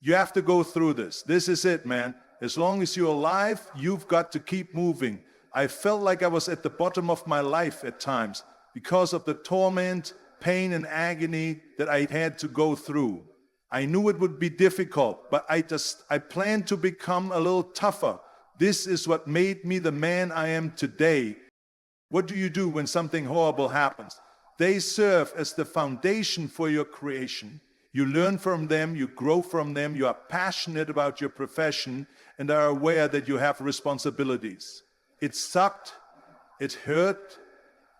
You have to go through this. This is it, man. As long as you're alive, you've got to keep moving. I felt like I was at the bottom of my life at times because of the torment, pain, and agony that I had to go through. I knew it would be difficult, but I planned to become a little tougher. This is what made me the man I am today. What do you do when something horrible happens? They serve as the foundation for your creation. You learn from them, you grow from them, you are passionate about your profession and are aware that you have responsibilities. It sucked, it hurt.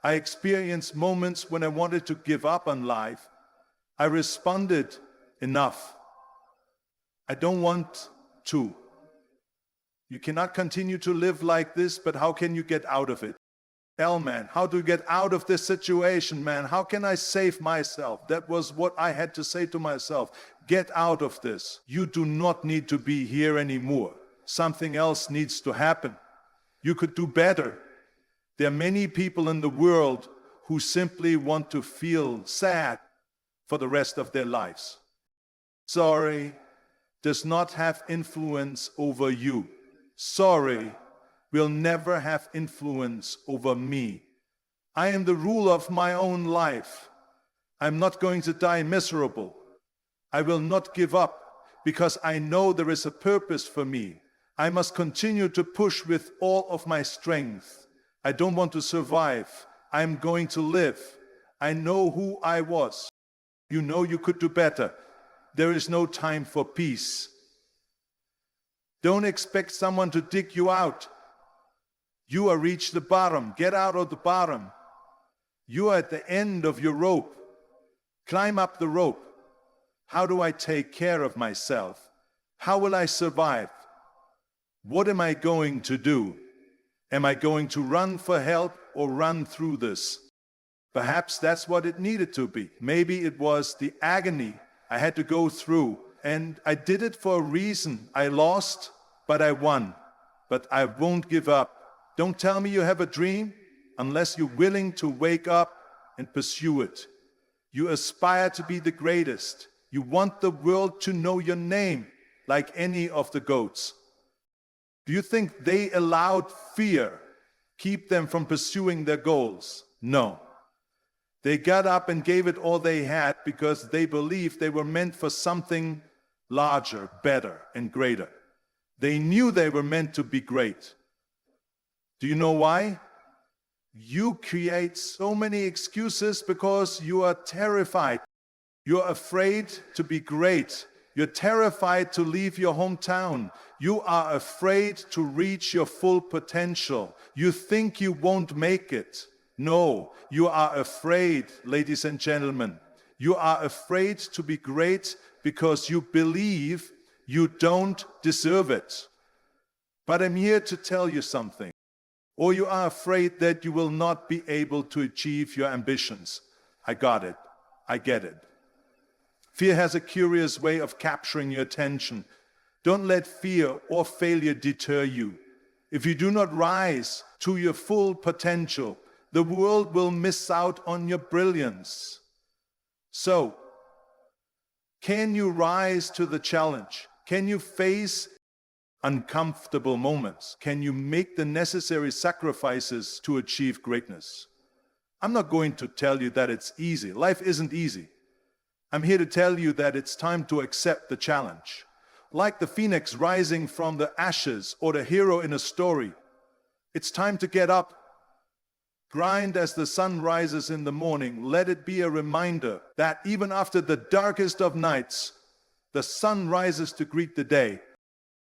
I experienced moments when I wanted to give up on life. I responded, enough. I don't want to. You cannot continue to live like this, but how can you get out of it? Man, how to get out of this situation, man? How can I save myself? That was what I had to say to myself. Get out of this. You do not need to be here anymore. Something else needs to happen. You could do better. There are many people in the world who simply want to feel sad for the rest of their lives. Sorry does not have influence over you. Sorry will never have influence over me. I am the ruler of my own life. I'm not going to die miserable. I will not give up because I know there is a purpose for me. I must continue to push with all of my strength. I don't want to survive. I'm going to live. I know who I was. You know you could do better. There is no time for peace. Don't expect someone to dig you out. You are reached the bottom. Get out of the bottom. You are at the end of your rope. Climb up the rope. How do I take care of myself? How will I survive? What am I going to do? Am I going to run for help or run through this? Perhaps that's what it needed to be. Maybe it was the agony I had to go through, and I did it for a reason. I lost, but I won. But I won't give up. Don't tell me you have a dream unless you're willing to wake up and pursue it. You aspire to be the greatest. You want the world to know your name like any of the goats. Do you think they allowed fear keep them from pursuing their goals? No. They got up and gave it all they had because they believed they were meant for something larger, better, and greater. They knew they were meant to be great. Do you know why? You create so many excuses because you are terrified. You're afraid to be great. You're terrified to leave your hometown. You are afraid to reach your full potential. You think you won't make it. No, you are afraid, ladies and gentlemen. You are afraid to be great because you believe you don't deserve it. But I'm here to tell you something. Or you are afraid that you will not be able to achieve your ambitions. I got it. I get it. Fear has a curious way of capturing your attention. Don't let fear or failure deter you. If you do not rise to your full potential, the world will miss out on your brilliance. So, can you rise to the challenge? Can you face uncomfortable moments? Can you make the necessary sacrifices to achieve greatness? I'm not going to tell you that it's easy. Life isn't easy. I'm here to tell you that it's time to accept the challenge. Like the phoenix rising from the ashes or the hero in a story, it's time to get up. Grind as the sun rises in the morning. Let it be a reminder that even after the darkest of nights, the sun rises to greet the day.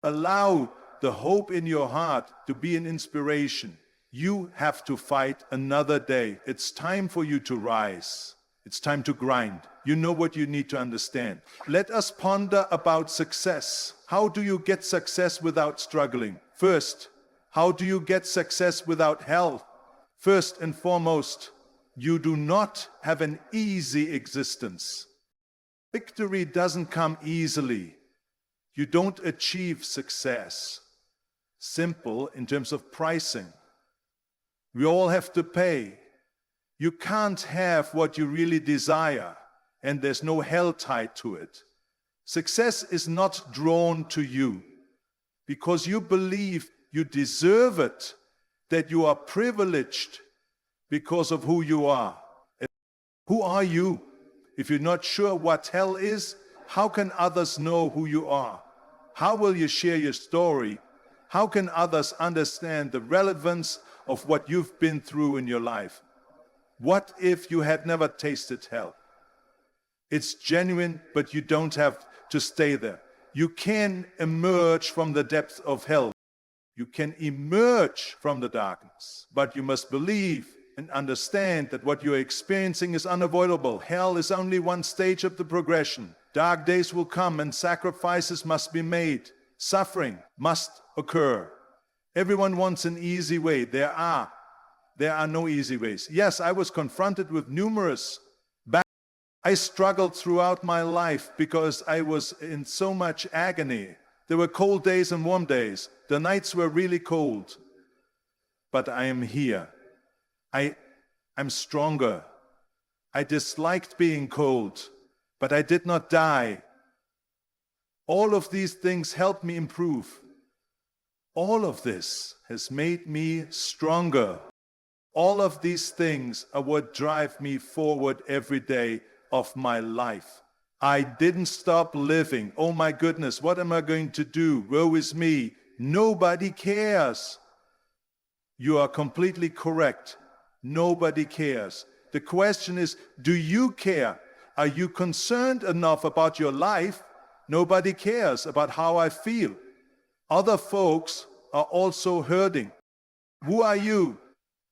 Allow the hope in your heart to be an inspiration. You have to fight another day. It's time for you to rise. It's time to grind. You know what you need to understand. Let us ponder about success. How do you get success without struggling? First, how do you get success without health? First and foremost, you do not have an easy existence. Victory doesn't come easily. You don't achieve success. Simple in terms of pricing. We all have to pay. You can't have what you really desire, and there's no hell tied to it. Success is not drawn to you because you believe you deserve it, that you are privileged because of who you are. Who are you? If you're not sure what hell is, how can others know who you are? How will you share your story? How can others understand the relevance of what you've been through in your life? What if you had never tasted hell? It's genuine, but you don't have to stay there. You can emerge from the depths of hell. You can emerge from the darkness, but you must believe and understand that what you're experiencing is unavoidable. Hell is only one stage of the progression. Dark days will come and sacrifices must be made. Suffering must occur. Everyone wants an easy way. There are no easy ways. Yes, I was confronted with numerous battles. I struggled throughout my life because I was in so much agony. There were cold days and warm days. The nights were really cold. But I am here. I'm stronger. I disliked being cold, but I did not die. All of these things helped me improve. All of this has made me stronger. All of these things are what drive me forward every day of my life. I didn't stop living. Oh my goodness, what am I going to do? Woe is me. Nobody cares. You are completely correct. Nobody cares. The question is, do you care? Are you concerned enough about your life? Nobody cares about how I feel. Other folks are also hurting. Who are you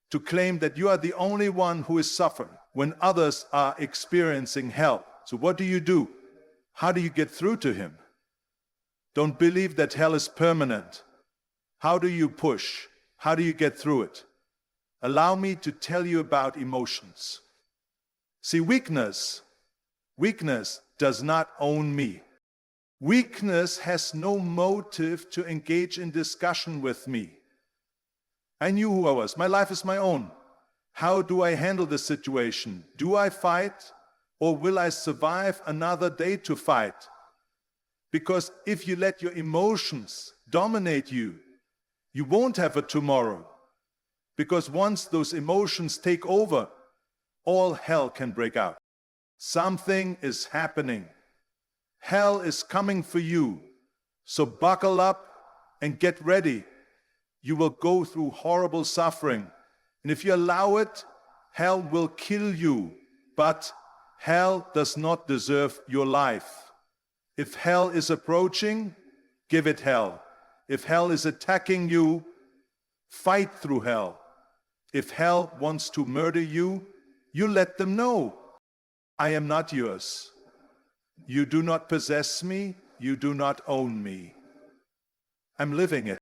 to claim that you are the only one who is suffering when others are experiencing hell? So what do? How do you get through to him? Don't believe that hell is permanent. How do you push? How do you get through it? Allow me to tell you about emotions. See, weakness does not own me. Weakness has no motive to engage in discussion with me. I knew who I was. My life is my own. How do I handle this situation? Do I fight, or will I survive another day to fight? Because if you let your emotions dominate you, you won't have a tomorrow. Because once those emotions take over, all hell can break out. Something is happening. Hell is coming for you. So buckle up and get ready. You will go through horrible suffering. And if you allow it, hell will kill you. But hell does not deserve your life. If hell is approaching, give it hell. If hell is attacking you, fight through hell. If hell wants to murder you, you let them know. I am not yours. You do not possess me. You do not own me. I'm living it.